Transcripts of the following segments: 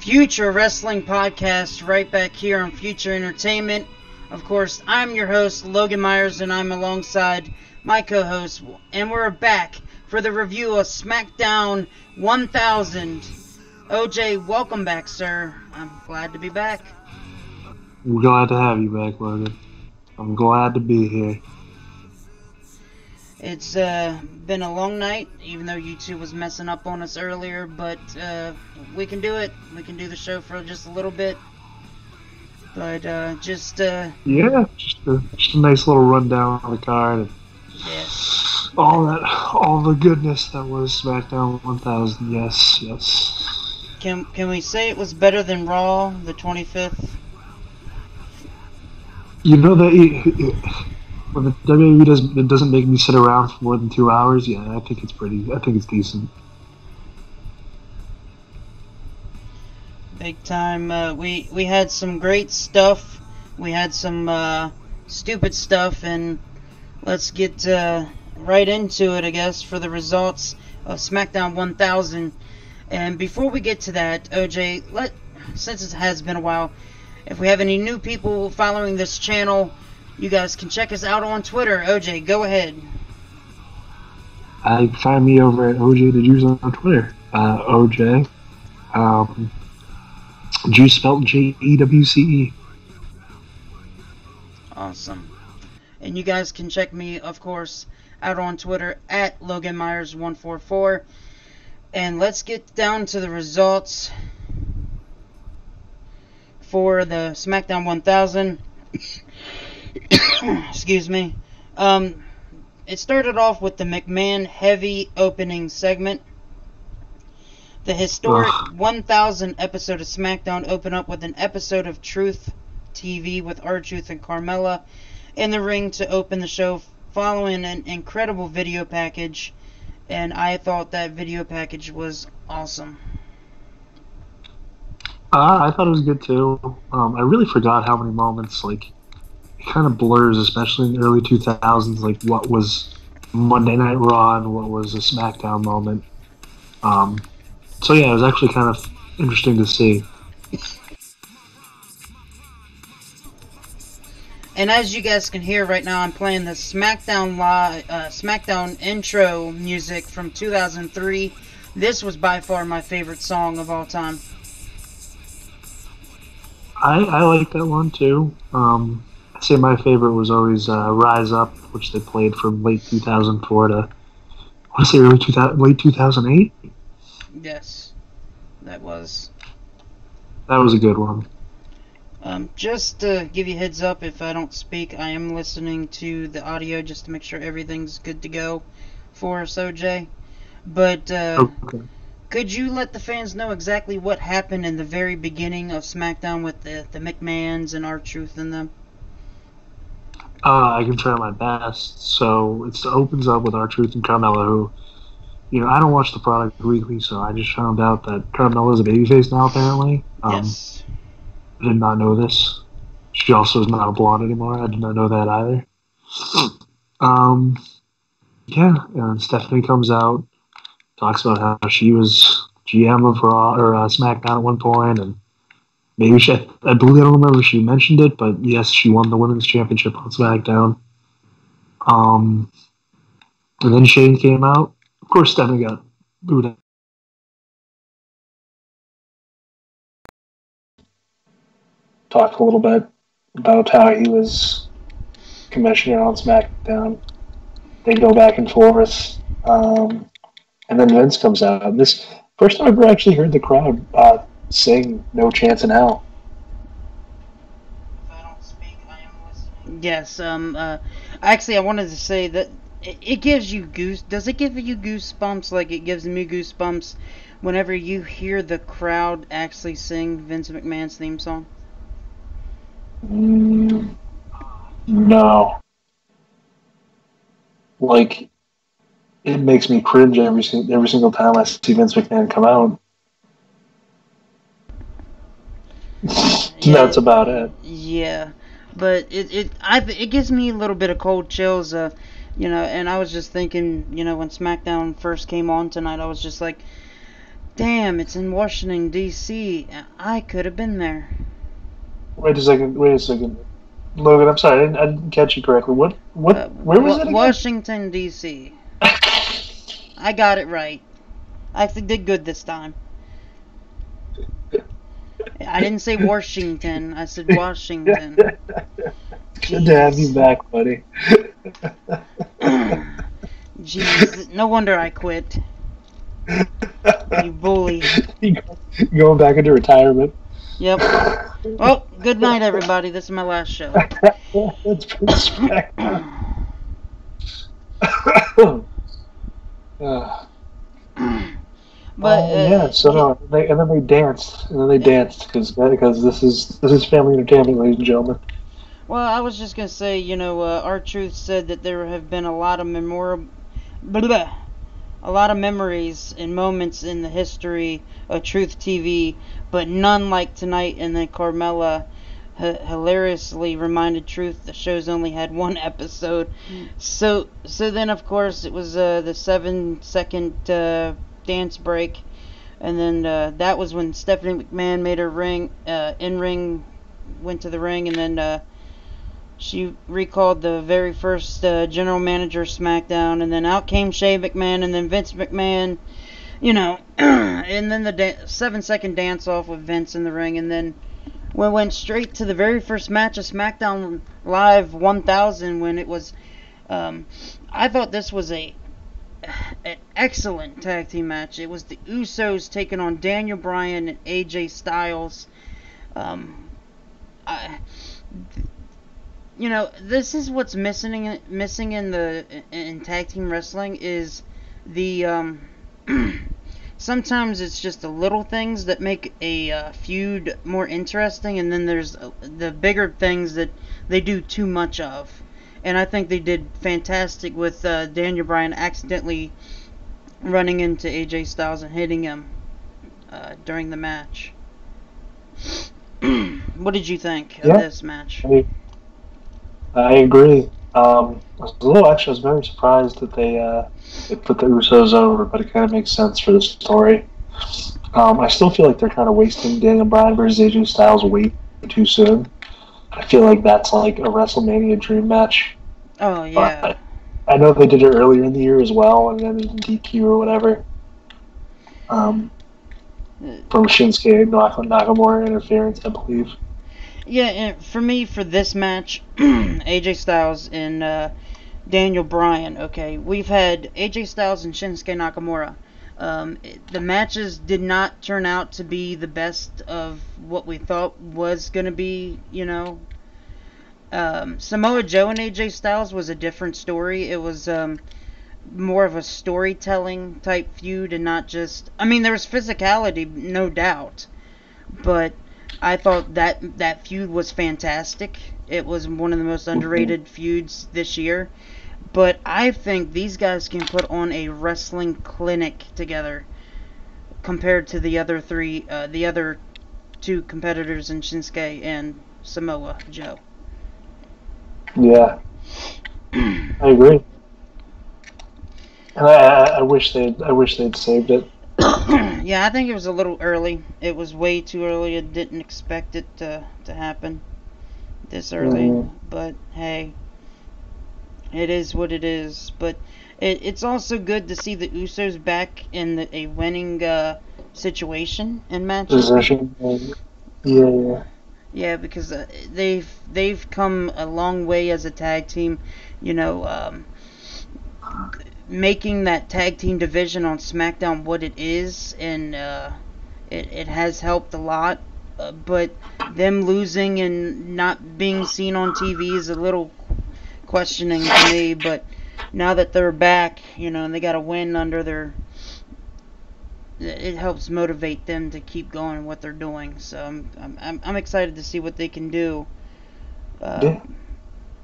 Future Wrestling Podcast right back here on Future Entertainment. Of course, I'm your host, Logan Myers, and I'm alongside my co-host, and we're back for the review of Smackdown 1000. OJ, welcome back, sir. I'm glad to be back. I'm glad to have you back, Logan. I'm glad to be here. It's been a long night, even though YouTube was messing up on us earlier, but we can do it. We can do the show for just a little bit. But just a nice little rundown on the card. And all the goodness that was SmackDown 1000. Yes. Can we say it was better than Raw, the 25th? You know that when the WWE doesn't make me sit around for more than 2 hours. Yeah, I think it's decent. Big time. We had some great stuff. We had some stupid stuff, and let's get right into it, I guess, for the results of SmackDown 1000. And before we get to that, OJ, since it has been a while, if we have any new people following this channel, you guys can check us out on Twitter. OJ, go ahead. Find me over at OJ the Juice on Twitter. OJ. Juice spelled Jewce. Awesome. And you guys can check me, of course, out on Twitter at Logan Myers 144. And let's get down to the results for the SmackDown 1000. Excuse me. It started off with the McMahon heavy opening segment. The historic 1000 episode of SmackDown opened up with an episode of Truth TV with R-Truth and Carmella in the ring to open the show, following an incredible video package. And I thought that video package was awesome. I thought it was good too. I really forgot how many moments, it kind of blurs, especially in the early 2000s, what was Monday Night Raw and what was a SmackDown moment. So yeah, it was actually kind of interesting to see. And as you guys can hear right now, I'm playing the SmackDown intro music from 2003. This was by far my favorite song of all time. I like that one too. I'd say my favorite was always Rise Up, which they played from late 2004 to, I want to say late 2008? Yes, that was. That was a good one. Just to give you a heads up, if I don't speak, I am listening to the audio just to make sure everything's good to go for us, OJ. But, okay. Could you let the fans know exactly what happened in the very beginning of SmackDown with the McMahons and R-Truth in them? I can try my best. So it opens up with R-Truth and Carmella, who, I don't watch the product weekly, so I just found out that Carmella is a babyface now, apparently. Yes. I did not know this. She also is not a blonde anymore. I did not know that either. And Stephanie comes out, talks about how she was GM of Raw or SmackDown at one point, and maybe I believe, I don't remember if she mentioned it, but yes, she won the women's championship on SmackDown. And then Shane came out. Of course, Stephanie got booed out. Talked a little bit about how he was commissioner on SmackDown. They go back and forth. And then Vince comes out. And this first time I've ever actually heard the crowd sing "No Chance in Hell." If I don't speak, I am listening. Yes. Actually, I wanted to say that it gives you Does it give you goosebumps? Like it gives me goosebumps whenever you hear the crowd actually sing Vince McMahon's theme song. No. It makes me cringe every single time I see Vince McMahon come out. That's about it. Yeah, but it gives me a little bit of cold chills. And I was just thinking, when SmackDown first came on tonight, I was just like, Damn, it's in Washington, D.C. I could have been there. Wait a second. Wait a second. Logan, I'm sorry, I didn't catch you correctly. Where was it again? Washington, D.C. I got it right. I did good this time. I didn't say Washington. I said Washington. Good to have you back, buddy. Jeez, no wonder I quit. You bully. Going back into retirement. Yep. Well, good night, everybody. This is my last show. That's pretty Smackdown. But yeah, so no, and then they danced, because this is family entertainment, ladies and gentlemen. Well, I was just gonna say, you know, R-Truth said that there have been a lot of a lot of memories and moments in the history of Truth TV, but none like tonight. And then Carmella hilariously reminded Truth the show's only had one episode. So then of course it was the 7-second dance break, and then that was when Stephanie McMahon made her went to the ring, and then she recalled the very first general manager SmackDown, and then out came Shane McMahon, and then Vince McMahon, you know, and then the 7-second dance off with Vince in the ring, and then we went straight to the very first match of SmackDown Live 1000, when it was, I thought this was an excellent tag team match. It was the Usos taking on Daniel Bryan and AJ Styles. You know, this is what's missing in tag team wrestling is the sometimes it's just the little things that make a feud more interesting, and then there's the bigger things that they do too much of. And I think they did fantastic with Daniel Bryan accidentally running into AJ Styles and hitting him during the match. What did you think of this match? I agree. I was very surprised that they put the Usos over, but it kind of makes sense for the story. I still feel like they're kind of wasting Daniel Bryan versus AJ Styles way too soon. I feel like that's like a WrestleMania dream match. Oh, yeah. But I know they did it earlier in the year as well, and then in DQ or whatever. From Shinsuke Nakamura interference, I believe. Yeah, and for me, for this match, AJ Styles and Daniel Bryan, okay, we've had AJ Styles and Shinsuke Nakamura. The matches did not turn out to be the best of what we thought was going to be, you know. Samoa Joe and AJ Styles was a different story. It was more of a storytelling type feud, and not just... I mean, there was physicality, no doubt, but I thought that feud was fantastic. It was one of the most underrated feuds this year. But I think these guys can put on a wrestling clinic together compared to the other two competitors in Shinsuke and Samoa Joe. Yeah, I agree. And I wish they'd saved it. Yeah, I think it was a little early. It was way too early. I didn't expect it to happen this early. But hey, it is what it is. But it's also good to see the Usos back in a winning situation in matches. Position. Yeah. Yeah, because they've come a long way as a tag team. You know, making that tag team division on SmackDown what it is, and it has helped a lot. But them losing and not being seen on TV is a little questioning to me. But now that they're back, you know, and they got a win under their, it helps motivate them to keep going what they're doing. So I'm excited to see what they can do. Yeah,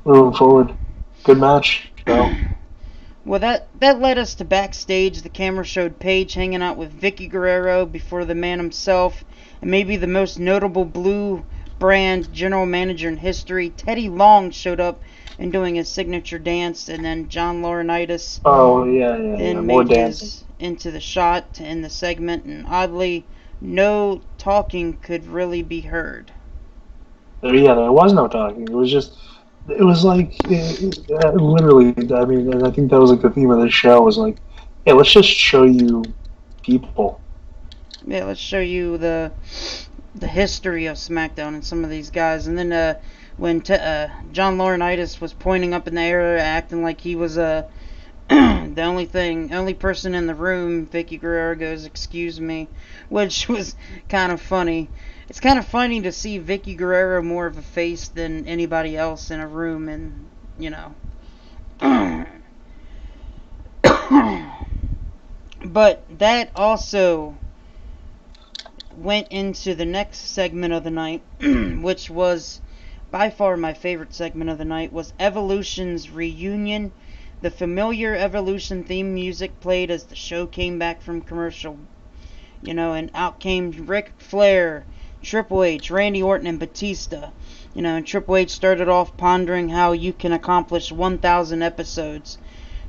moving forward, good match. So. Well, that led us to backstage. The camera showed Paige hanging out with Vicky Guerrero before the man himself, and maybe the most notable Blue Brand general manager in history, Teddy Long, showed up and doing his signature dance, and then John Laurinaitis then made his into the shot to end the segment, and oddly, no talking could really be heard. There was no talking. It was just, it was like, literally, I mean, and I think that was like the theme of the show was like, yeah, let's just show you people. Yeah, let's show you the history of SmackDown and some of these guys. And then when John Laurinaitis was pointing up in the air, acting like he was the only person in the room, Vicky Guerrero goes, "Excuse me," which was kind of funny. It's kind of funny to see Vicky Guerrero more of a face than anybody else in a room, and you know. But that also went into the next segment of the night, which was by far my favorite segment of the night, was Evolution's reunion. The familiar Evolution theme music played as the show came back from commercial. And out came Ric Flair, Triple H, Randy Orton, and Batista. And Triple H started off pondering how you can accomplish 1,000 episodes.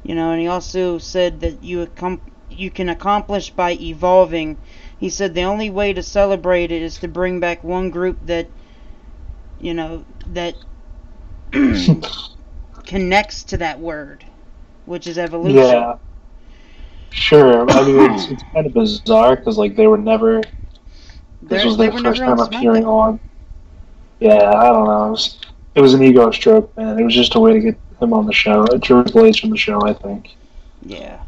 And he also said that you can accomplish by evolving. He said the only way to celebrate it is to bring back one group that, that connects to that word, which is evolution. Yeah. Sure. I mean, it's kind of bizarre because, like, they were never. This was their first time appearing on. Yeah, I don't know. It was an ego stroke, man. It was just a way to get him on the show. Triple H on the show, I think. Yeah.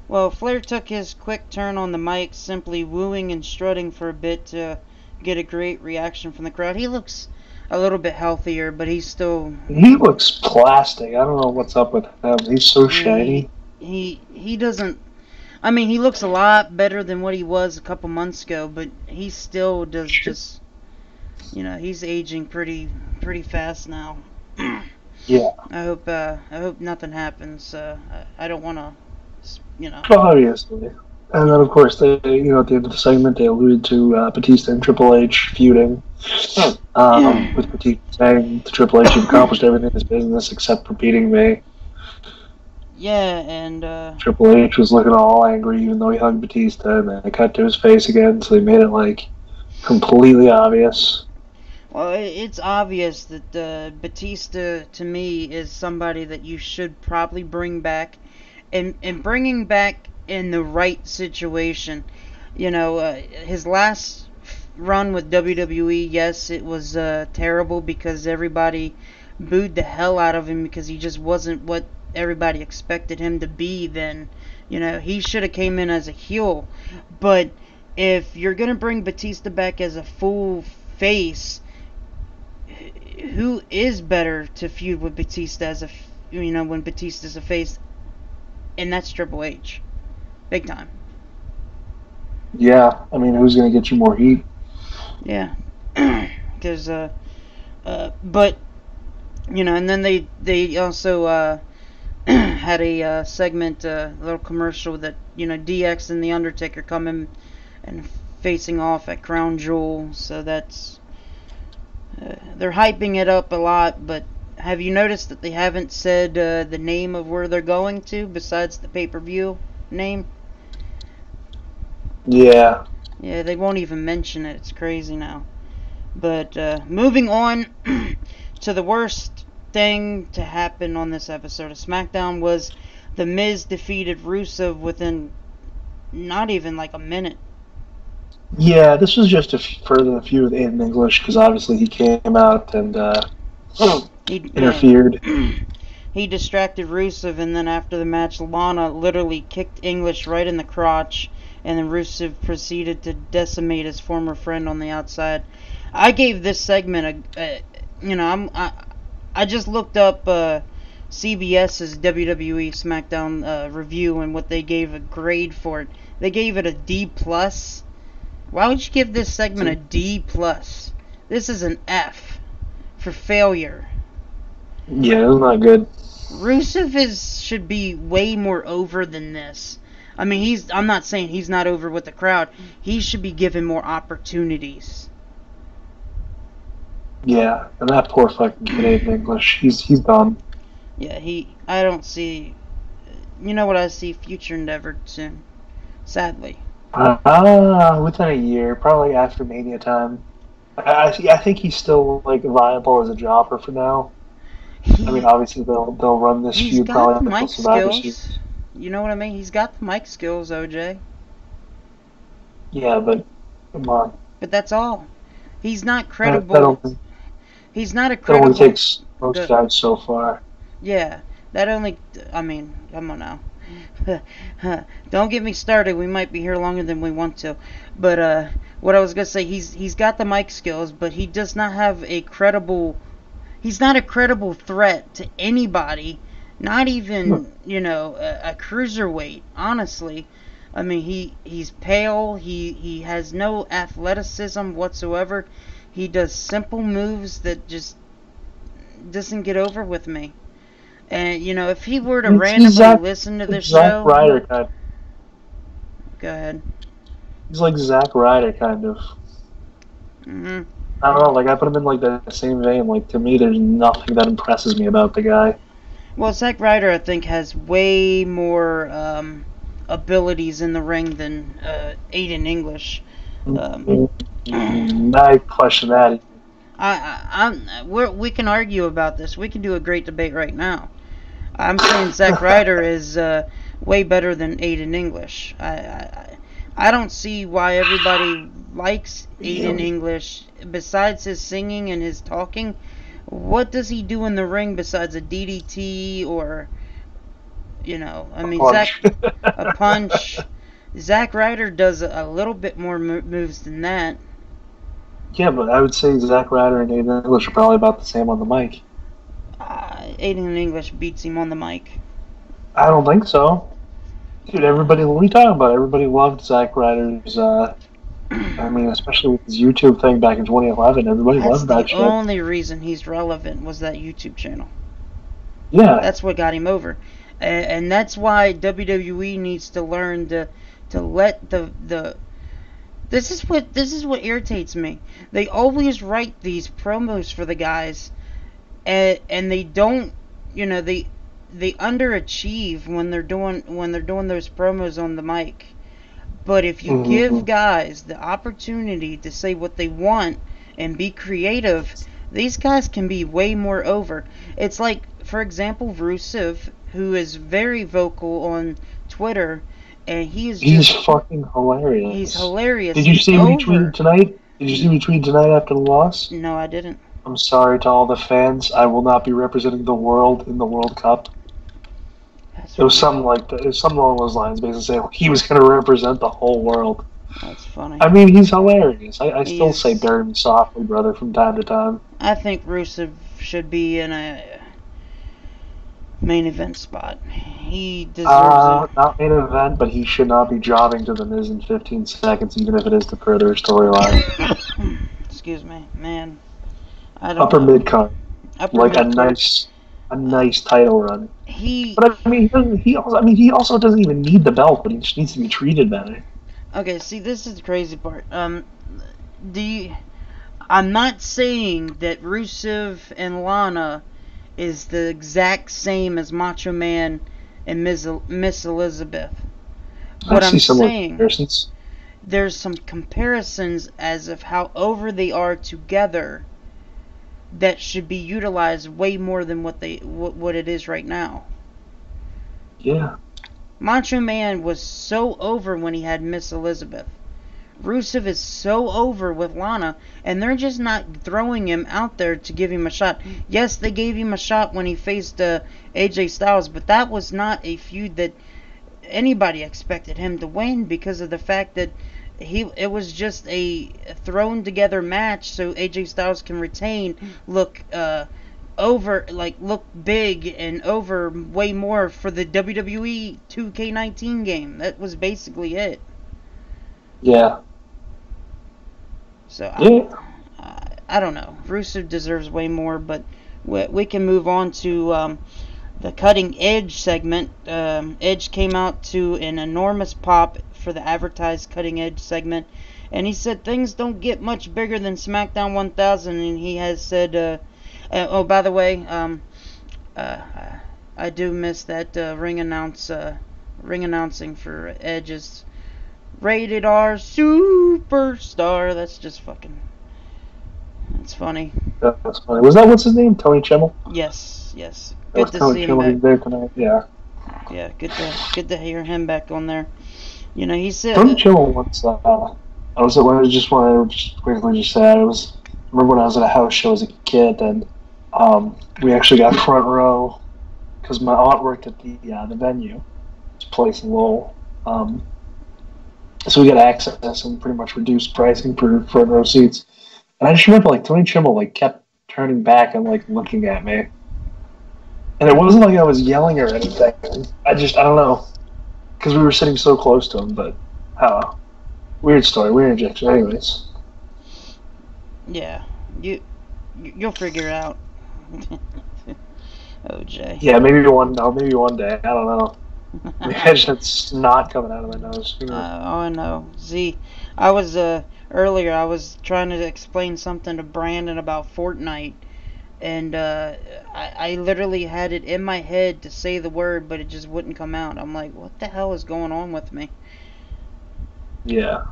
Well, Flair took his quick turn on the mic, simply wooing and strutting for a bit to get a great reaction from the crowd. He looks a little bit healthier, but he's still... He looks plastic. I don't know what's up with him. He's so shiny. He doesn't... I mean, he looks a lot better than what he was a couple months ago, but he still does just... he's aging pretty fast now. Yeah. I hope nothing happens. I don't want to... Obviously. And then, of course, they, at the end of the segment, they alluded to Batista and Triple H feuding. With Batista saying to Triple H, "You've accomplished everything in this business except for beating me." Yeah, and... Triple H was looking all angry, even though he hugged Batista, and then they cut to his face again, so they made it, completely obvious. Well, it's obvious that Batista, to me, is somebody that you should probably bring back. And bringing back in the right situation. His last run with WWE, yes, it was terrible because everybody booed the hell out of him because he just wasn't what everybody expected him to be then. He should have came in as a heel. But if you're going to bring Batista back as a full face, who is better to feud with Batista as when Batista's a face? And that's Triple H. Big time. Yeah, I mean, who's going to get you more heat? Yeah. Because, but, and then they also had a segment, a little commercial that, DX and The Undertaker coming and facing off at Crown Jewel. So that's, they're hyping it up a lot, but have you noticed that they haven't said the name of where they're going to besides the pay-per-view name? Yeah. Yeah, they won't even mention it. It's crazy now. But moving on to the worst thing to happen on this episode of SmackDown was The Miz defeated Rusev within not even a minute. Yeah, this was just further feud with Aiden English because obviously he came out and he interfered. He distracted Rusev, and then after the match, Lana literally kicked English right in the crotch, and then Rusev proceeded to decimate his former friend on the outside. I gave this segment I just looked up CBS's WWE SmackDown review and what they gave a grade for it. They gave it a D+. Why would you give this segment a D+? This is an F for failure. Yeah, it's not good. Rusev should be way more over than this. I mean, I'm not saying he's not over with the crowd. He should be given more opportunities. Yeah, and that poor fucking kid Aiden English, he's done. Yeah, I don't see... You know what I see? Future endeavor soon. Sadly. Within a year, probably after Mania time. I think he's still like viable as a jobber for now. I mean, He obviously they'll run this he's feud got the probably until mic Survivor skills. Series. You know what I mean? He's got the mic skills, OJ. Yeah, but come on, But that's all. He's not that credible. only He's not a that only credible. takes most Go, guys so far. yeah, that only. I mean, come on now. Don't get me started. We might be here longer than we want to. But what I was gonna say, he's got the mic skills, but he does not have a credible. He's not a credible threat to anybody. Not even a cruiserweight. Honestly, I mean he's pale. He has no athleticism whatsoever. He does simple moves that just doesn't get over with me. And if he were to He's randomly Zack, listen to this Zack show, Ryder kind. go ahead. He's like Zack Ryder kind of. Hmm. I don't know. Like I put him in like the same vein. Like to me, there's nothing that impresses me about the guy. Well, Zack Ryder, I think, has way more abilities in the ring than Aiden English. Um, I question that. we can argue about this. We can do a great debate right now. I'm saying Zack Ryder is way better than Aiden English. I don't see why everybody likes Aiden English. Besides his singing and his talking, what does he do in the ring besides a DDT or, I mean, a punch? Zack Ryder does a little bit more moves than that. Yeah, but I would say Zack Ryder and Aiden English are probably about the same on the mic. Aiden English beats him on the mic. I don't think so. Dude, what are you talking about? Everybody loved Zack Ryder's, I mean, especially with his YouTube thing back in 2011. Everybody loved that That's the shit. only reason he's relevant was that YouTube channel. Yeah. That's what got him over. And that's why WWE needs to learn to let the this is what irritates me. They always write these promos for the guys and they don't, they underachieve when they're doing those promos on the mic. But if you give guys the opportunity to say what they want and be creative, these guys can be way more over. It's like, for example, Rusev, who is very vocal on Twitter, and he's fucking hilarious. He's hilarious. Did you see what he tweeted tonight? Did you see what he tweeted tonight after the loss? No, I didn't. I'm sorry to all the fans. I will not be representing the world in the World Cup. It was something like that. It was something along those lines, basically saying he was going to represent the whole world. That's funny. I mean, he's hilarious. I still say "Bury me softly, brother" from time to time. I think Rusev should be in a main event spot. He deserves it. Not main event, but he should not be jobbing to the Miz in 15 seconds, even if it is to further a storyline. Excuse me, man. I don't Upper mid card, like mid-card. a nice title run. But I mean, he also doesn't even need the belt, but he just needs to be treated better. Okay, see, this is the crazy part. I'm not saying that Rusev and Lana is the exact same as Macho Man and Miss Elizabeth. What I'm saying, there's some comparisons as of how over they are together that should be utilized way more than what it is right now. Yeah. Macho Man was so over when he had Miss Elizabeth. Rusev is so over with Lana, and they're just not throwing him out there to give him a shot. Yes, they gave him a shot when he faced AJ Styles, but that was not a feud that anybody expected him to win because of the fact that it was just a thrown together match so AJ Styles can retain, look big and over way more for the WWE 2K19 game. That was basically it. Yeah. So I don't know. Rusev deserves way more, but we can move on to the Cutting Edge segment. Edge came out to an enormous pop for the advertised Cutting Edge segment, and he said things don't get much bigger than SmackDown 1000, and he has said, oh, by the way, I do miss that ring announcing for Edge's Rated R superstar. That's just fucking. That's funny. That's funny. Was that what's his name? Tony Chimmel? Yes, yes. That was Good to Tony see him Chimmel. back. He's there tonight. Yeah. Yeah, good to hear him back on there. You know, he Tony said. Chimmel once. I was at. I just want to just quickly just say I was. Remember when I was at a house show as a kid, and we actually got front row because my aunt worked at the venue, this place in Lowell. So we got access and pretty much reduced pricing for front row seats. And I just remember like Tony Chimmel like kept turning back and like looking at me. And it wasn't like I was yelling or anything. I don't know, because we were sitting so close to him. But weird story, weird injection. Anyways, Yeah, you'll figure it out. OJ. yeah, maybe one day. I don't know. Imagine it's snot coming out of my nose. Oh, I know. See, I was earlier. I was trying to explain something to Brandon about Fortnite, and I literally had it in my head to say the word, but it just wouldn't come out. I'm like, what the hell is going on with me? Yeah.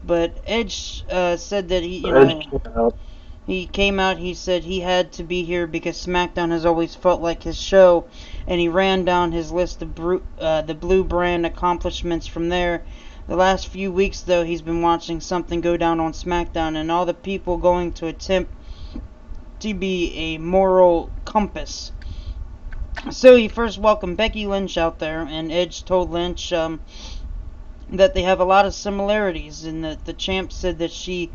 But Edge said that he came out, he said he had to be here because SmackDown has always felt like his show, and he ran down his list of the Blue Brand accomplishments from there. The last few weeks, though, he's been watching something go down on SmackDown, and all the people going to attempt to be a moral compass. So he first welcomed Becky Lynch out there, and Edge told Lynch that they have a lot of similarities, and that the champ said that she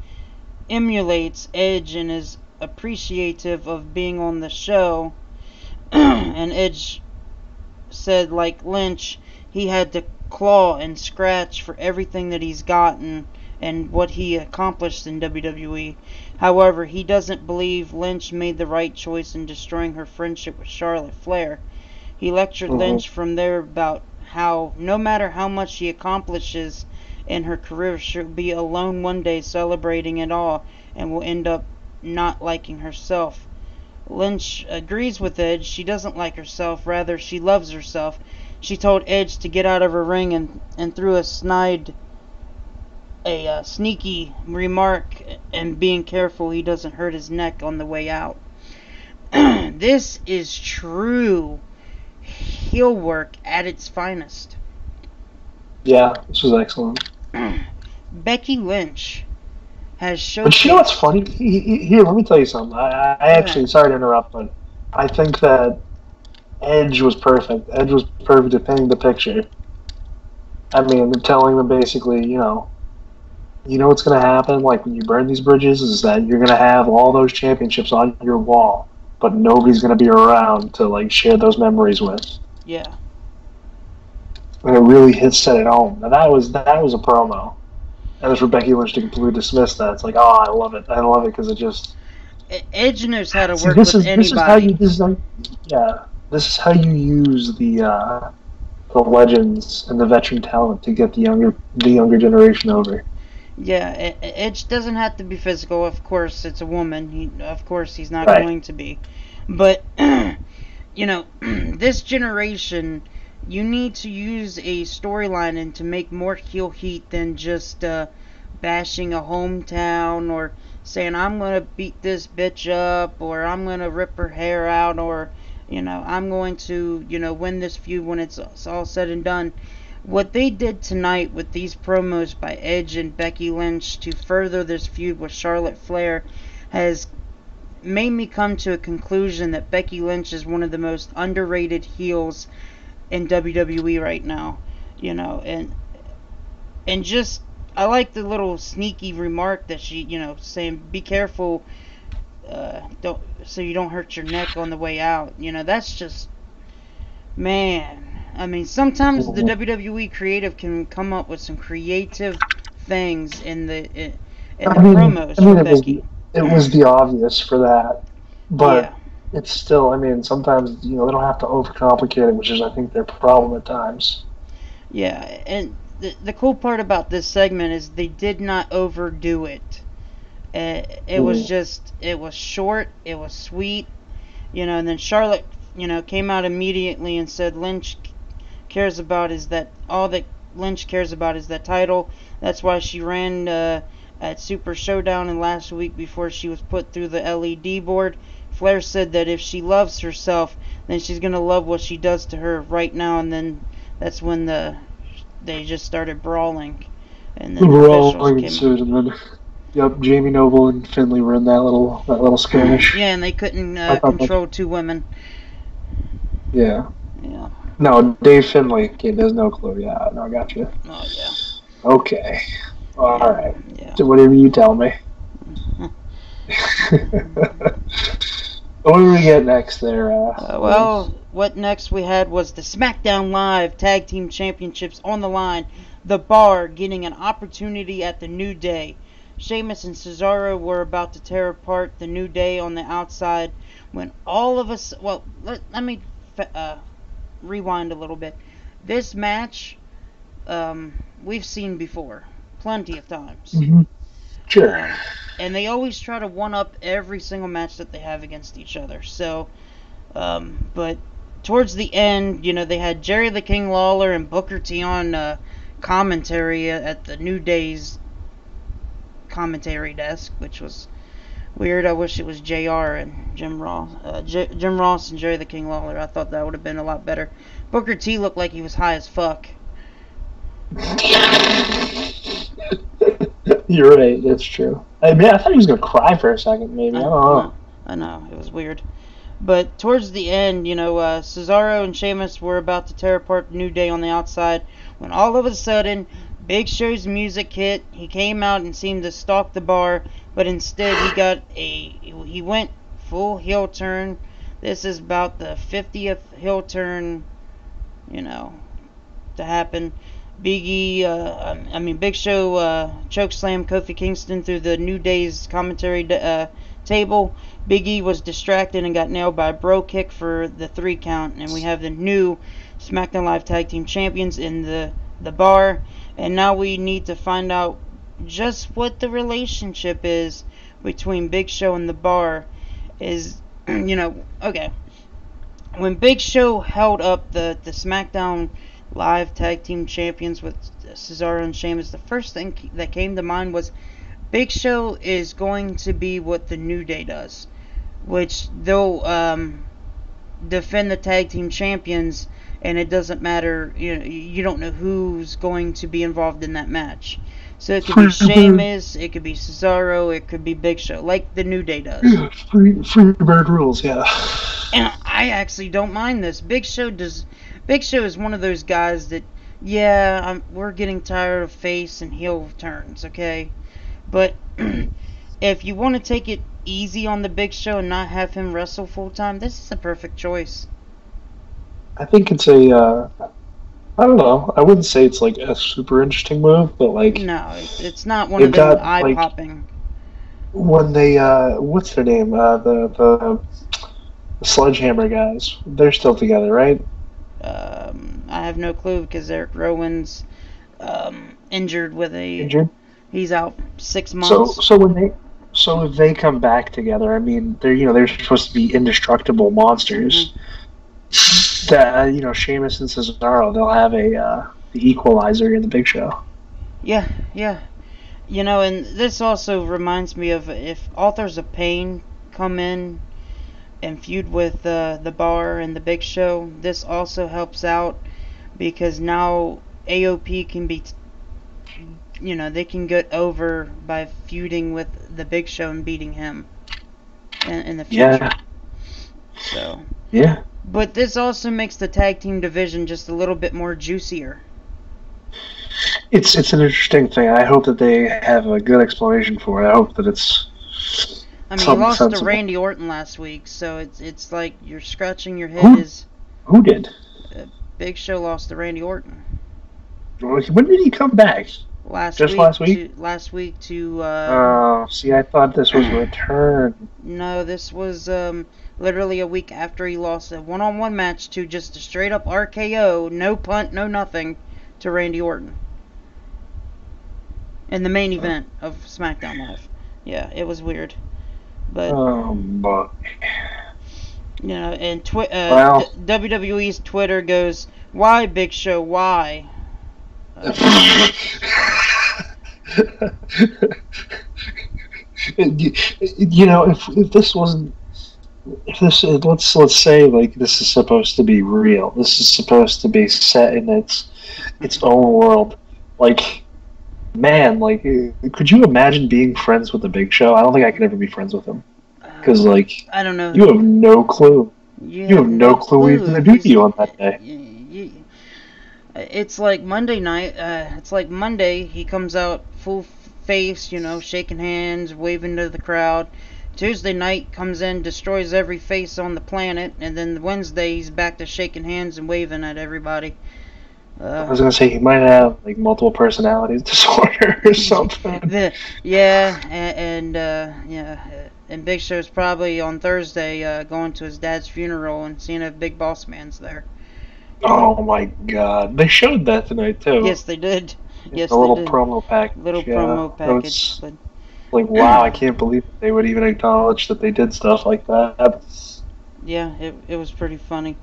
emulates Edge and is appreciative of being on the show. And Edge said, like Lynch, he had to claw and scratch for everything that he's gotten and what he accomplished in WWE. However, he doesn't believe Lynch made the right choice in destroying her friendship with Charlotte Flair. He lectured Lynch from there about how no matter how much she accomplishes in her career, she'll be alone one day celebrating it all and will end up not liking herself. Lynch agrees with Edge. She doesn't like herself, rather she loves herself. She told Edge to get out of her ring and threw a sneaky remark and being careful he doesn't hurt his neck on the way out. This is true heel work at its finest. Yeah, this was excellent. Becky Lynch has showed. But you know what's funny? Here, let me tell you something. I actually, sorry to interrupt, but I think that Edge was perfect. Edge was perfect at painting the picture. I mean, telling them basically, you know what's going to happen, like when you burn these bridges, is that you're going to have all those championships on your wall, but nobody's going to be around to like share those memories with. Yeah. And it really set it home. And that was a promo. And it's for Becky Lynch to completely dismiss that. It's like, oh, I love it because it just. Edge knows how to work with anybody. This is how you use the legends and the veteran talent to get the younger generation over. Yeah, Edge doesn't have to be physical. Of course, it's a woman. Of course, he's not going to be. But this generation, you need to use a storyline and to make more heel heat than just bashing a hometown or saying I'm gonna beat this bitch up or I'm gonna rip her hair out or I'm going to win this feud when it's all said and done. What they did tonight with these promos by Edge and Becky Lynch to further this feud with Charlotte Flair has made me come to a conclusion that Becky Lynch is one of the most underrated heels in WWE right now. And just I like the little sneaky remark that she saying be careful don't so you don't hurt your neck on the way out. That's just, man, I mean, sometimes the WWE creative can come up with some creative things in the promos for Becky. It was the obvious for that, but it's still, I mean, sometimes they don't have to overcomplicate it, which is I think their problem at times. Yeah, and the cool part about this segment is they did not overdo it. It was just, it was short, it was sweet, and then Charlotte, came out immediately and said Lynch cares about is that all that Lynch cares about is that title. That's why she ran at Super Showdown and last week before she was put through the LED board. Flair said that if she loves herself, then she's going to love what she does to her right now, and then that's when they just started brawling. And then the officials came. And then, yep, Jamie Noble and Finley were in that little skirmish. Yeah, and they couldn't control two women. Yeah. Yeah. No, Dave Finley. Okay, there's no clue. Yeah, no, I got you. Oh, yeah. Okay. All right. Yeah. So whatever you tell me. What do we get next there? Well, what next we had was the Smackdown Live Tag Team Championships on the line. The Bar getting an opportunity at the New Day. Sheamus and Cesaro were about to tear apart the New Day on the outside when all of us... Well, let me rewind a little bit. This match, we've seen before. Plenty of times. Mm-hmm. Sure. And they always try to one-up every single match that they have against each other. So, but towards the end, they had Jerry the King Lawler and Booker T on commentary at the New Day's commentary desk, which was weird. I wish it was JR and Jim Ross. Jim Ross and Jerry the King Lawler. I thought that would have been a lot better. Booker T looked like he was high as fuck. You're right, that's true. I thought he was going to cry for a second, maybe. I don't know. I know, it was weird. But towards the end, Cesaro and Sheamus were about to tear apart the New Day on the outside when all of a sudden, Big Show's music hit. He came out and seemed to stalk the Bar, but instead he went full heel turn. This is about the 50th heel turn, to happen. Big Show chokeslam Kofi Kingston through the New Day's commentary table. Big E was distracted and got nailed by a bro kick for the 3 count. And we have the new SmackDown Live Tag Team Champions in the Bar. And now we need to find out just what the relationship is between Big Show and the Bar. Okay. When Big Show held up the SmackDown Live Tag Team Champions with Cesaro and Sheamus, the first thing that came to mind was Big Show is going to be what the New Day does, which they'll defend the Tag Team Champions, and it doesn't matter, you don't know who's going to be involved in that match. So it could be Sheamus, it could be Cesaro, it could be Big Show, like the New Day does. Yeah, free bird rules, yeah. And I actually don't mind this. Big Show is one of those guys that, we're getting tired of face and heel turns, okay? But if you want to take it easy on the Big Show and not have him wrestle full time, this is a perfect choice. I think it's I don't know. I wouldn't say it's like a super interesting move, but like... No, it's not one of them eye-popping. When they, what's their name? The Sledgehammer guys. They're still together, right? I have no clue because Eric Rowan's injured with Injured? He's out 6 months. So if they come back together, I mean, they're supposed to be indestructible monsters. Mm-hmm. That Sheamus and Cesaro, they'll have the equalizer in the Big Show. Yeah. And this also reminds me of if Authors of Pain come in and feud with the Bar and the Big Show. This also helps out because now AOP can be, they can get over by feuding with the Big Show and beating him in the future. Yeah. So. Yeah. But this also makes the tag team division just a little bit more juicier. It's an interesting thing. I hope that they have a good explanation for it. I hope that it's. He lost sensible. To Randy Orton last week, so it's like you're scratching your head. Who did? Big Show lost to Randy Orton. When did he come back? Last week? Last week to. See, I thought this was a return. No, this was literally a week after he lost a one-on-one match to just a straight-up RKO, no punt, no nothing, to Randy Orton. In the main event of SmackDown Live. Yeah, it was weird. But, and WWE's Twitter goes, "Why, Big Show, why?" If this wasn't, if this let's say like this is supposed to be real, this is supposed to be set in its own world. Like, man, like, could you imagine being friends with the Big Show? I don't think I could ever be friends with him because, like, I don't know. you have no clue. You You have have no no clue what he's clue. gonna do to you on that day. It's like Monday night. It's like Monday. He comes out full face, shaking hands, waving to the crowd. Tuesday night comes in, destroys every face on the planet, and then Wednesday he's back to shaking hands and waving at everybody. I was gonna say he might have like multiple personalities disorder or something. And Big Show's probably on Thursday going to his dad's funeral and seeing if Big Boss Man's there. Oh my God! They showed that tonight too. Yes, they did. Yes, a little they did. promo package. Promo package. But like, wow, I can't believe they would even acknowledge that they did stuff like that. Yeah, it was pretty funny.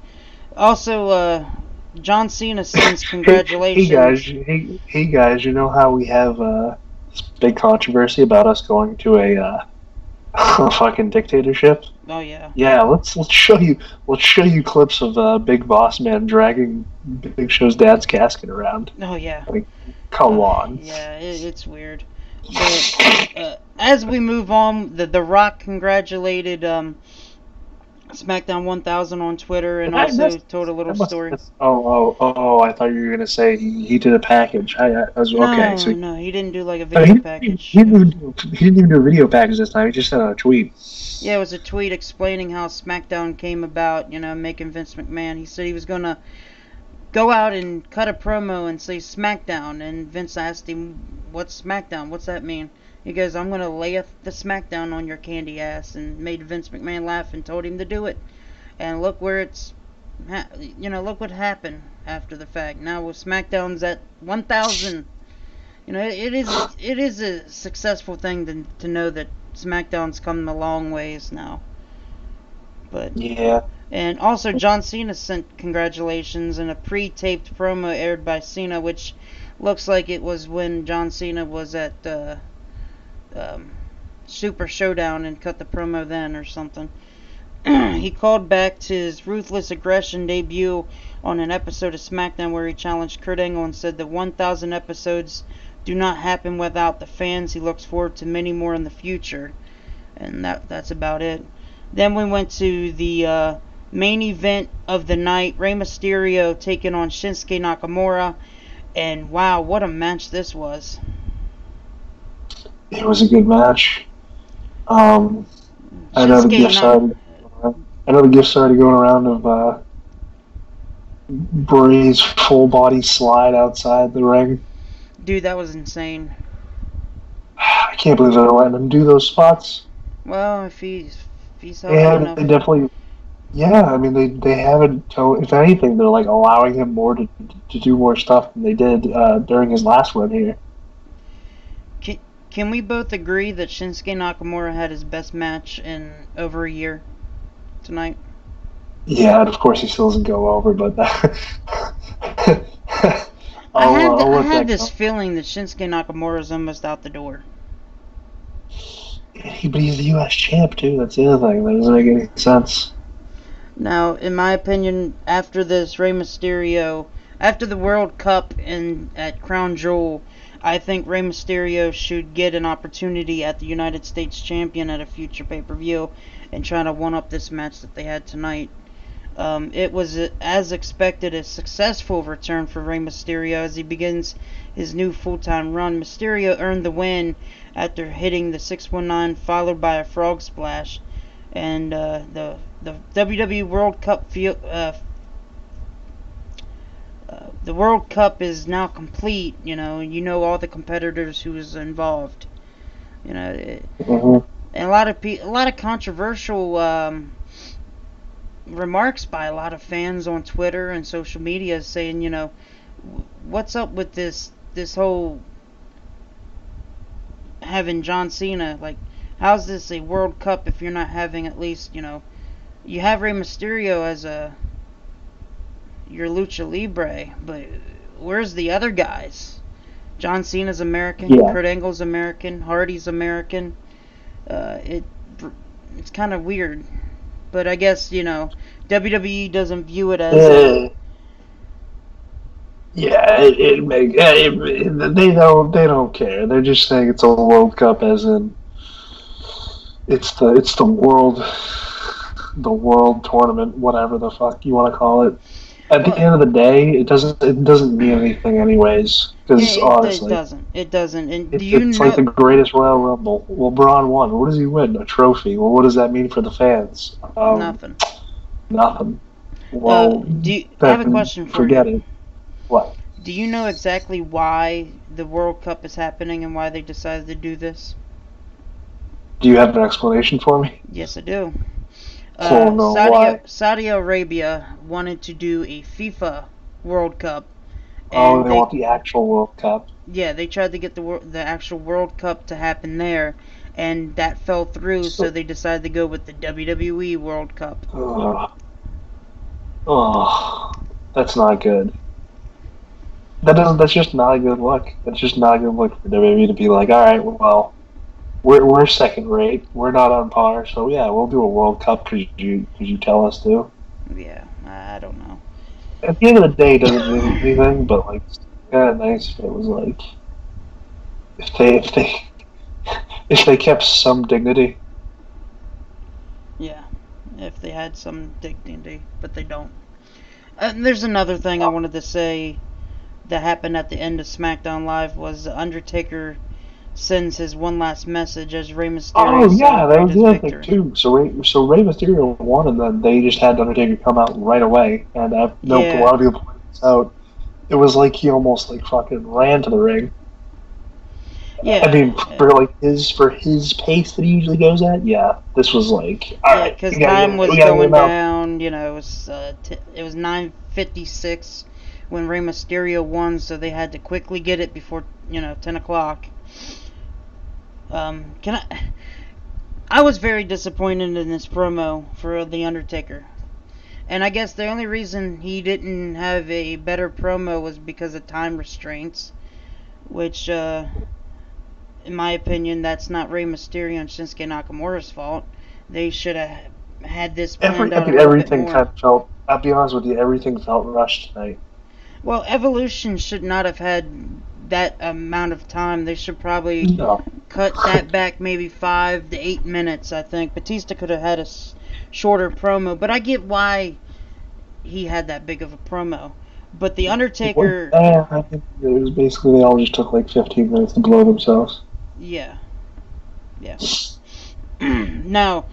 Also, John Cena sends congratulations. Hey guys, you know how we have this big controversy about us going to a fucking dictatorship? Oh yeah. Yeah, let's show you clips of Big Boss Man dragging Big Show's dad's casket around. Oh yeah. Like, come on. Yeah, it's weird. But as we move on, the Rock congratulated Smackdown 1000 on Twitter and also told a little story. I thought you were gonna say he did a package. I was okay. So no, he didn't do like a video package. He didn't even do a video package this time. He just sent out a tweet. Yeah, it was a tweet explaining how SmackDown came about. Making Vince McMahon. He said he was gonna go out and cut a promo and say SmackDown, and Vince asked him, "What's SmackDown? What's that mean?" He goes, "I'm gonna lay the smackdown on your candy ass," and made Vince McMahon laugh and told him to do it. And look where look what happened after the fact. Now with SmackDown's at 1,000. It is a successful thing to know that SmackDown's come a long ways now. But yeah. And also John Cena sent congratulations in a pre-taped promo aired by Cena, which looks like it was when John Cena was at Super Showdown and cut the promo then or something. He called back to his Ruthless Aggression debut on an episode of SmackDown where he challenged Kurt Angle and said that 1,000 episodes do not happen without the fans. He looks forward to many more in the future. And that's about it. Then we went to the main event of the night, Rey Mysterio taking on Shinsuke Nakamura. And wow, what a match this was. It was a good match. I know the gifts already going around of Bray's full body slide outside the ring. Dude, that was insane. I can't believe they're letting him do those spots. Well, if he's healthy enough. They definitely. Yeah, I mean they haven't. If anything, they're like allowing him more to do more stuff than they did during his last run here. Can we both agree that Shinsuke Nakamura had his best match in over a year tonight? Yeah, and of course he still doesn't go over, but I had this feeling that Shinsuke Nakamura is almost out the door. But he's the U.S. champ too. That's the other thing. That doesn't make any sense. Now, in my opinion, after this Rey Mysterio, after the World Cup at Crown Jewel, I think Rey Mysterio should get an opportunity at the United States Champion at a future pay-per-view and try to one-up this match that they had tonight. It was, as expected, a successful return for Rey Mysterio as he begins his new full-time run. Mysterio earned the win after hitting the 619 followed by a frog splash. And the WWE World Cup the World Cup is now complete. You know all the competitors who was involved. And a lot of controversial remarks by a lot of fans on Twitter and social media saying, what's up with this whole having John Cena? Like, how's this a World Cup if you're not having at least, you have Rey Mysterio as your lucha libre, but where's the other guys? John Cena's American, Yeah. Kurt Angle's American, Hardy's American. It's kind of weird, but I guess WWE doesn't view it as they don't care. They're just saying it's a World Cup, as in it's the world tournament, whatever the fuck you want to call it. At the end of the day, it doesn't mean anything anyways. Because honestly, it doesn't. And it's like the greatest Royal Rumble. Well, Braun won. What does he win? A trophy. Well, what does that mean for the fans? Nothing. Nothing. Well, I have a question for you. Forget it. What? Do you know exactly why the World Cup is happening and why they decided to do this? Do you have an explanation for me? Yes, I do. Why? Saudi Arabia wanted to do a FIFA World Cup. And they want the actual World Cup. Yeah, they tried to get the actual World Cup to happen there, and that fell through, so they decided to go with the WWE World Cup. That's not good. That's just not a good look. That's just not a good look for WWE to be like, all right, well, we're second rate. We're not on par, so yeah, we'll do a World Cup because you tell us to. Yeah, I don't know. At the end of the day, it doesn't mean anything. But like, it's kind of nice if it was like, if they kept some dignity. Yeah, if they had some dignity, but they don't. There's another thing I wanted to say that happened at the end of SmackDown Live was Undertaker sends his one last message as Rey Mysterio. Oh yeah, that was the other thing too. So Rey Mysterio won, and then they just had Undertaker come out right away. And a lot of people pointed this out. It was like he almost like fucking ran to the ring. Yeah, I mean, for his pace that he usually goes at, yeah, this was like because time was going down. It was 9:56 when Rey Mysterio won, so they had to quickly get it before 10 o'clock. I was very disappointed in this promo for The Undertaker. And I guess the only reason he didn't have a better promo was because of time restraints. Which, in my opinion, that's not Rey Mysterio and Shinsuke Nakamura's fault. They should have had this planned out a little bit more. Kind of felt, I'll be honest with you, everything felt rushed tonight. Well, Evolution should not have had that amount of time. They should probably cut that back maybe 5 to 8 minutes, I think. Batista could have had a shorter promo, but I get why he had that big of a promo. But The Undertaker... I think it was basically they all just took like 15 minutes to blow themselves. Yeah. Now,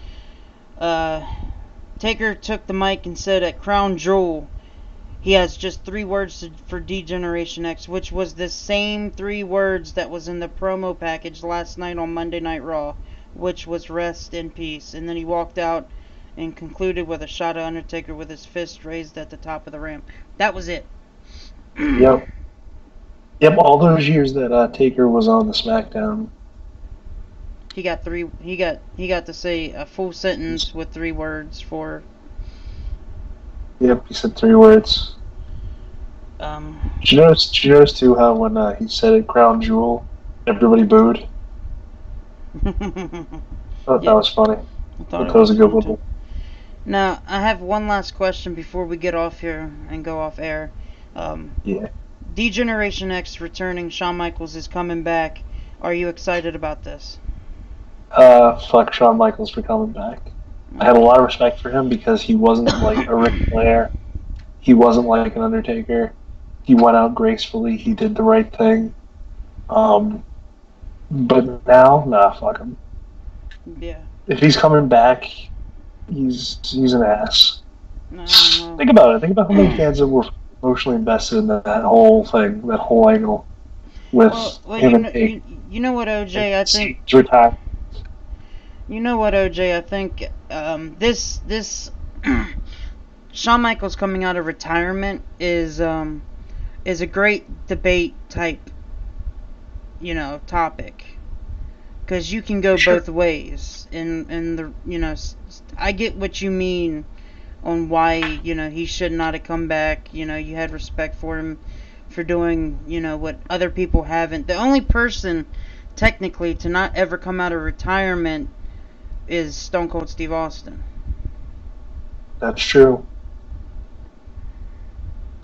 Taker took the mic and said at Crown Jewel, he has just 3 words for D-Generation X, which was the same 3 words that was in the promo package last night on Monday Night Raw, which was rest in peace. And then he walked out and concluded with a shot of Undertaker with his fist raised at the top of the ramp. That was it. Yep, all those years that Taker was on the SmackDown. He got to say a full sentence with 3 words for... Yep, he said 3 words. Did you notice too how when he said it, Crown Jewel, everybody booed? I thought that was funny. I thought that was a good little... Now, I have one last question before we get off here and go off air. D-Generation X returning, Shawn Michaels is coming back. Are you excited about this? Fuck Shawn Michaels for coming back. I had a lot of respect for him because he wasn't like a Ric Flair. He wasn't like an Undertaker. He went out gracefully. He did the right thing. But now, fuck him. Yeah. If he's coming back, he's an ass. No. Think about it. Think about how many fans that were emotionally invested in that whole thing, that whole angle with him and Taker. You know what, OJ? I think. Retired. You know what, OJ? I think this Shawn Michaels coming out of retirement is a great debate type, topic, because you can go both ways, and the I get what you mean on why he should not have come back. You had respect for him for doing, what other people haven't. The only person, technically, to not ever come out of retirement is Stone Cold Steve Austin. That's true.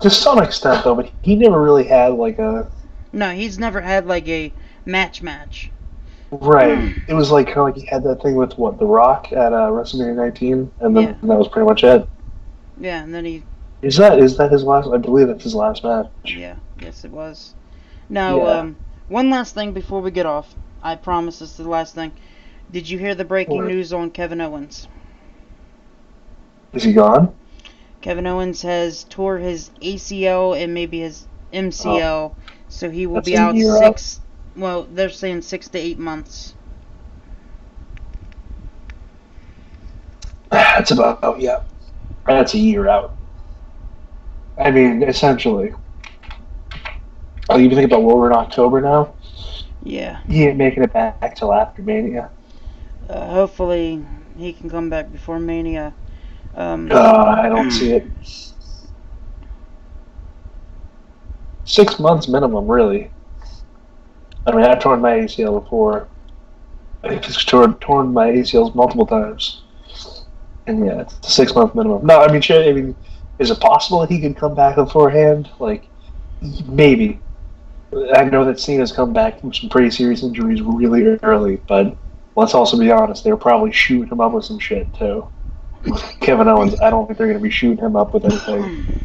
To some extent, though, but he never really had like a. No, he's never had like a match. Right. It was like kind of like he had that thing with The Rock at WrestleMania 19, and then Yeah. that was pretty much it. Yeah, and then he. Is that his last? I believe that's his last match. Yeah, yes, it was. Now, one last thing before we get off. I promise this is the last thing. Did you hear the breaking news on Kevin Owens? Is he gone? Kevin Owens has tore his ACL and maybe his MCL, so he will be out 6. Well, they're saying 6 to 8 months. That's about yeah. That's a year out. I mean, essentially. Oh, you think about what we're in October now? Yeah. He ain't making it back till after Mania. Hopefully, he can come back before Mania. I don't see it. 6 months minimum, really. I mean, I've torn my ACL before. I've torn my ACLs multiple times. And yeah, it's a 6 month minimum. No, I mean, is it possible that he could come back beforehand? Like, maybe. I know that Cena's come back from some pretty serious injuries really early, but let's also be honest, they're probably shooting him up with some shit, too. Kevin Owens, I don't think they're going to be shooting him up with anything.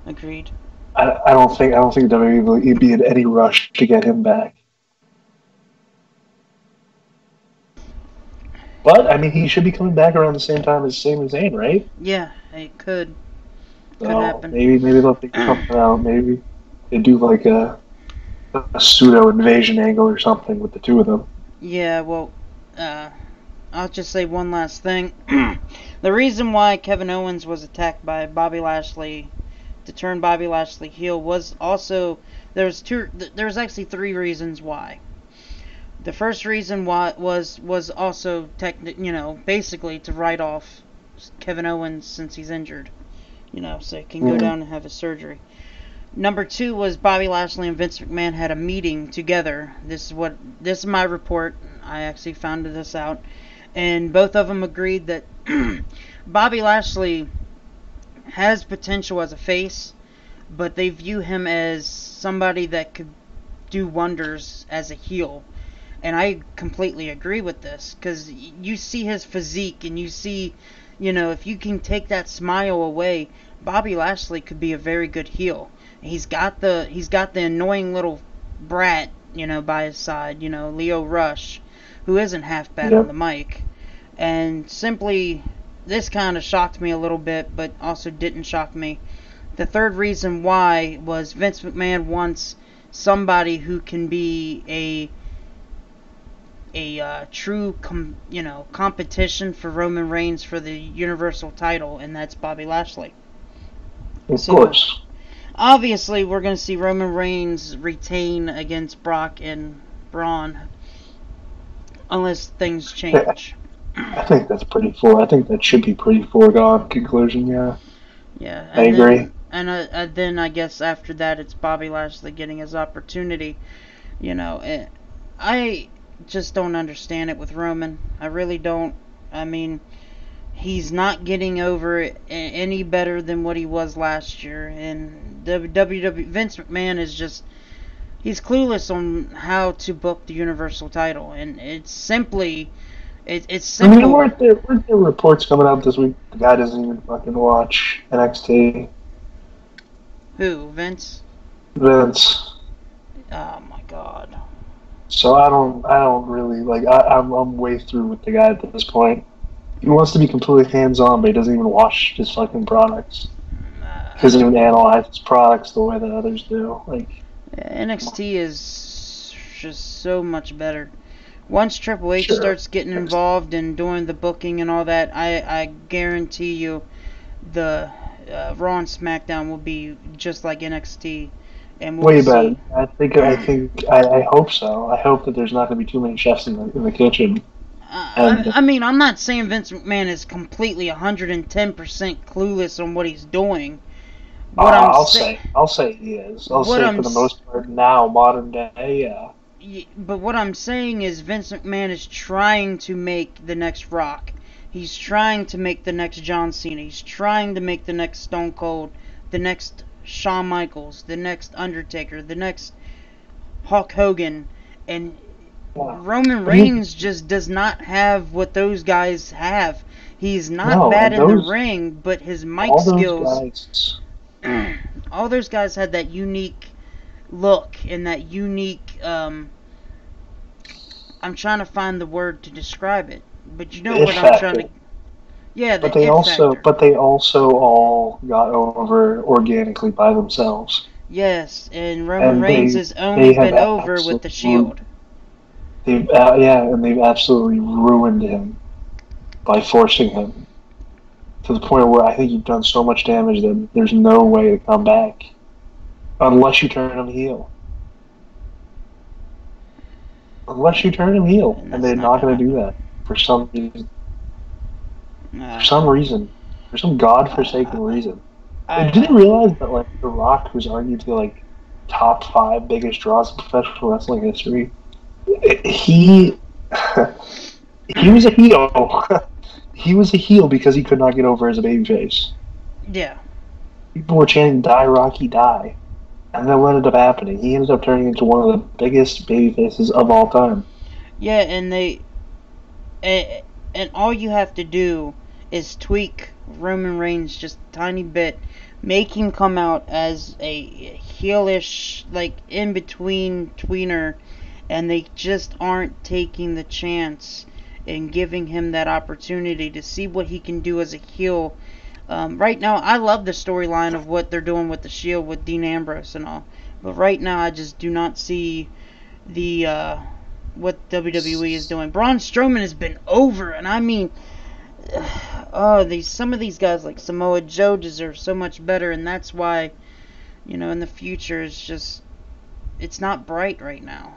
Agreed. I don't think WWE will be in any rush to get him back. But I mean, he should be coming back around the same time as Sami Zayn, right? Yeah, it could. Could So happen. maybe they'll think something out. Maybe they do like a pseudo invasion angle or something with the two of them. Yeah, well, I'll just say one last thing. The reason why Kevin Owens was attacked by Bobby Lashley to turn Bobby Lashley heel was also there's actually 3 reasons why. The first reason why was also basically to write off Kevin Owens since he's injured, so he can go down and have his surgery. Number 2 was Bobby Lashley and Vince McMahon had a meeting together. This is my report. I actually found this out, and both of them agreed that Bobby Lashley has potential as a face, but they view him as somebody that could do wonders as a heel. And I completely agree with this, because you see his physique, and you see, if you can take that smile away, Bobby Lashley could be a very good heel. He's got the annoying little brat, by his side, Leo Rush, who isn't half bad on the mic. And simply, this kind of shocked me a little bit, but also didn't shock me. The third reason why was Vince McMahon wants somebody who can be a true competition for Roman Reigns for the Universal title, and that's Bobby Lashley. Of course. Obviously, we're going to see Roman Reigns retain against Brock and Braun, unless things change. I think that's pretty I think that should be pretty foregone conclusion. Yeah. Yeah. I agree. And then I guess after that, it's Bobby Lashley getting his opportunity. I just don't understand it with Roman. I really don't. I mean, he's not getting over it any better than what he was last year. And WWE Vince McMahon is just, he's clueless on how to book the Universal title, and it's simply. It's simple. I mean, weren't there reports coming out this week? The guy doesn't even fucking watch NXT. Who? Vince? Vince. Oh my god. So I don't really like. I'm way through with the guy at this point. He wants to be completely hands-on, but he doesn't even watch his fucking products. He doesn't even analyze his products the way that others do. Like NXT is just so much better. Once Triple H starts getting involved and doing the booking and all that, I guarantee you the Raw and SmackDown will be just like NXT. And we'll way better. I hope so. I hope that there's not going to be too many chefs in the kitchen. I mean, I'm not saying Vince McMahon is completely 110% clueless on what he's doing. What I'm I'll say he is. I'll what say I'm for the most part now, modern day, yeah. but what I'm saying is Vince McMahon is trying to make the next Rock. He's trying to make the next John Cena. He's trying to make the next Stone Cold, the next Shawn Michaels, the next Undertaker, the next Hulk Hogan, and Yeah. Roman Reigns just does not have what those guys have. He's not No, bad and in the those ring, but his mic all those skills, guys. all those guys had that unique look and that unique I'm trying to find the word to describe it, but you know It what I'm trying to. factor. Yeah, the it factor. But they also all got over organically by themselves, Yes, and Roman and Reigns has they only have been over with the absolutely Shield. they've absolutely ruined him by forcing him to the point where I think you've done so much damage that there's no way to come back unless you turn him heel. Unless you turn him heel, And and that's they're not not gonna going to do happen. that for some reason. Uh, For some reason, for some godforsaken reason. I I didn't realize that like The Rock was arguably like top 5 biggest draws in professional wrestling history. He he was a heel. He was a heel because he could not get over as a babyface. yeah, People were chanting "Die Rocky, die," and then what ended up happening? He ended up turning into one of the biggest babyfaces of all time. yeah, and and all you have to do is tweak Roman Reigns just a tiny bit, make him come out as a heelish, like in between tweener, and they just aren't taking the chance and giving him that opportunity to see what he can do as a heel. Right now, I love the storyline of what they're doing with the Shield with Dean Ambrose and all, but right now I just do not see the what WWE is doing. Braun Strowman has been over, and I mean, some of these guys like Samoa Joe deserve so much better, and that's why, in the future it's not bright right now.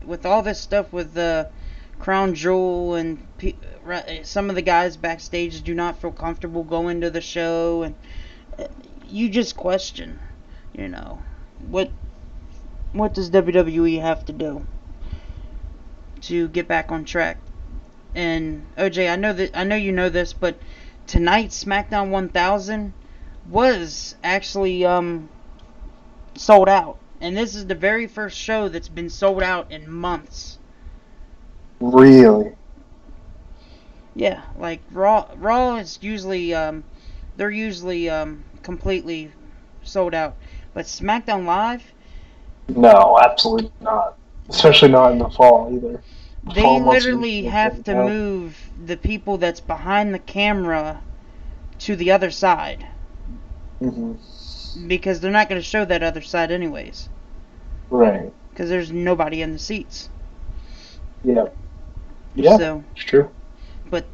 With all this stuff with the Crown Jewel and some of the guys backstage do not feel comfortable going to the show, and you just question, you know, what what does WWE have to do to get back on track? And OJ, I know you know this, but tonight's SmackDown 1000 was actually sold out, and this is the very first show that's been sold out in months. Really? Yeah, like Raw is usually they're usually completely sold out, but SmackDown Live, No, absolutely not. Especially not in the fall either. they Fall months literally usually have to out. move the people that's behind the camera to the other side Mm-hmm. because they're not going to show that other side anyways Right. because there's nobody in the seats. Yeah. Yeah. So, It's true. but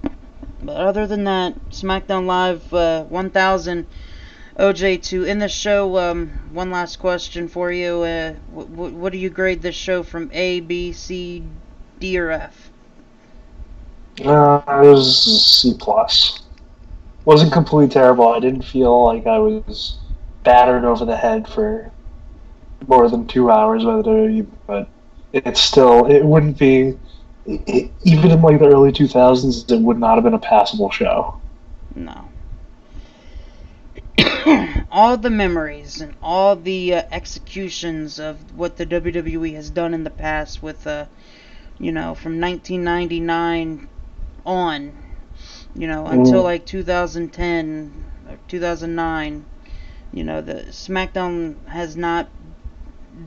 other than that, SmackDown Live 1000. OJ, to end the show, one last question for you. What do you grade this show from A, B, C, D, or F? It was C plus. Wasn't completely terrible. I didn't feel like I was battered over the head for more than 2 hours by the WWE, but it wouldn't be even in like the early 2000s. It would not have been a passable show. No. All the memories and all the executions of what the WWE has done in the past with, from 1999 on, until like 2010 or 2009, the SmackDown has not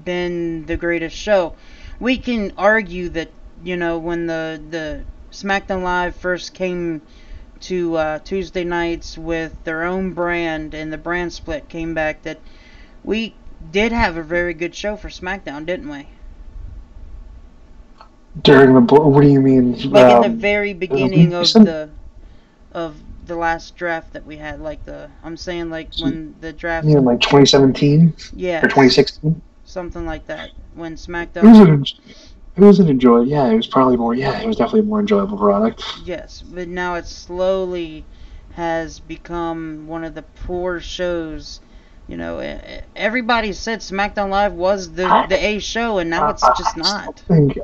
been the greatest show. We can argue that, when the SmackDown Live first came to Tuesday nights with their own brand and the brand split came back, that we did have a very good show for SmackDown, didn't we? During the what do you mean? Like in the very beginning of recent? the last draft that we had, I'm saying like when the draft, Yeah, like 2017 yeah, or 2016. something like that, when It SmackDown, was an enjoy. Yeah, it was probably more. Yeah, it was definitely a more enjoyable product. yes, but now it slowly has become one of the poor shows You know, everybody said SmackDown Live was the I, A show, and now it's just I still not. think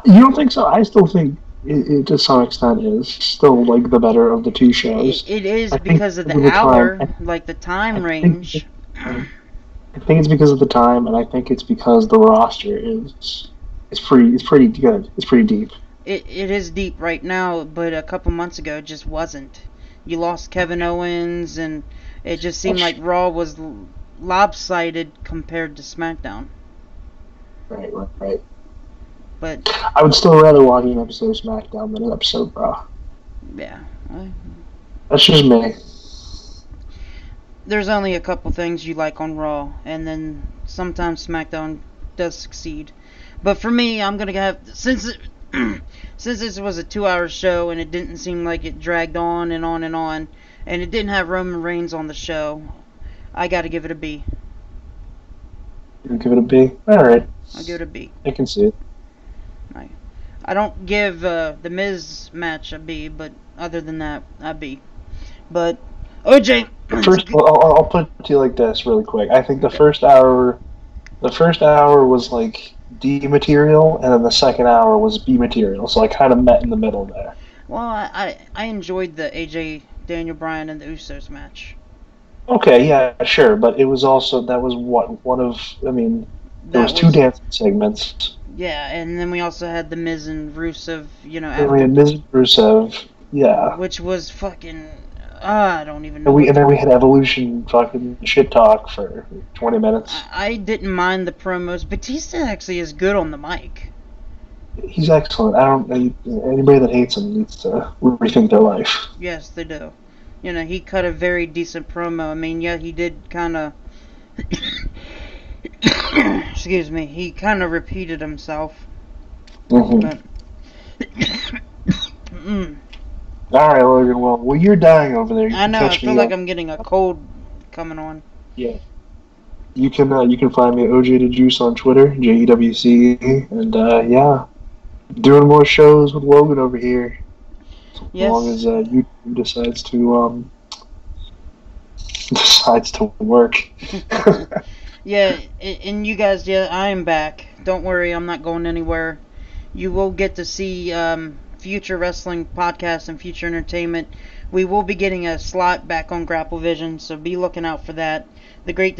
you don't think so. I still think it to some extent is still like the better of the two shows. It is I think because of over the the time, hour, like the I time think range. I think it's because of the time, and I think it's because the roster is it's pretty good. It's pretty deep. It is deep right now, but a couple months ago it just wasn't. You lost Kevin Owens, and it just seemed That's like Raw was lopsided compared to SmackDown. right. But I would still rather watch an episode of SmackDown than an episode of Raw. yeah, That's just me. there's only a couple things you like on Raw, and then sometimes SmackDown does succeed. But for me, I'm gonna have since since this was a 2-hour show and it didn't seem like it dragged on and on and on, and it didn't have Roman Reigns on the show, I got to give it a B. You give it a B. All right, I'll give it a B. I can see it. I don't give the Miz match a B, but other than that, a B. But OJ, First, I'll put it to you like this, really quick. I think okay. the first hour was like D material, and then the second hour was B material. So I kind of met in the middle there. Well, I enjoyed the AJ Daniel Bryan and the Usos match. Okay, yeah, sure, but it was also that was what one of I mean, there That was two was dancing segments. yeah, and then we also had the Miz and Rusev, And we after, had Miz Rusev, yeah, which was fucking. I don't even know and we what and to. then we had Evolution fucking shit talk for 20 minutes. I didn't mind the promos. Batista actually is good on the mic. He's excellent. Anybody that hates him needs to rethink their life. Yes, they do. He cut a very decent promo. I mean, yeah, he did kind of. Excuse me. He kind of repeated himself. Mm-hmm. But. All right, Logan. Well, you're dying over there. You I can know. I catch feel me like up. I'm getting a cold coming on. Yeah. You can find me at OJ the Juice on Twitter, JEWC, and yeah, doing more shows with Logan over here. As long Yes. as YouTube decides to work. Yeah, and you guys, yeah, I am back. Don't worry, I'm not going anywhere. You will get to see future wrestling podcasts and future entertainment. We will be getting a slot back on Grapple Vision, so be looking out for that. The Great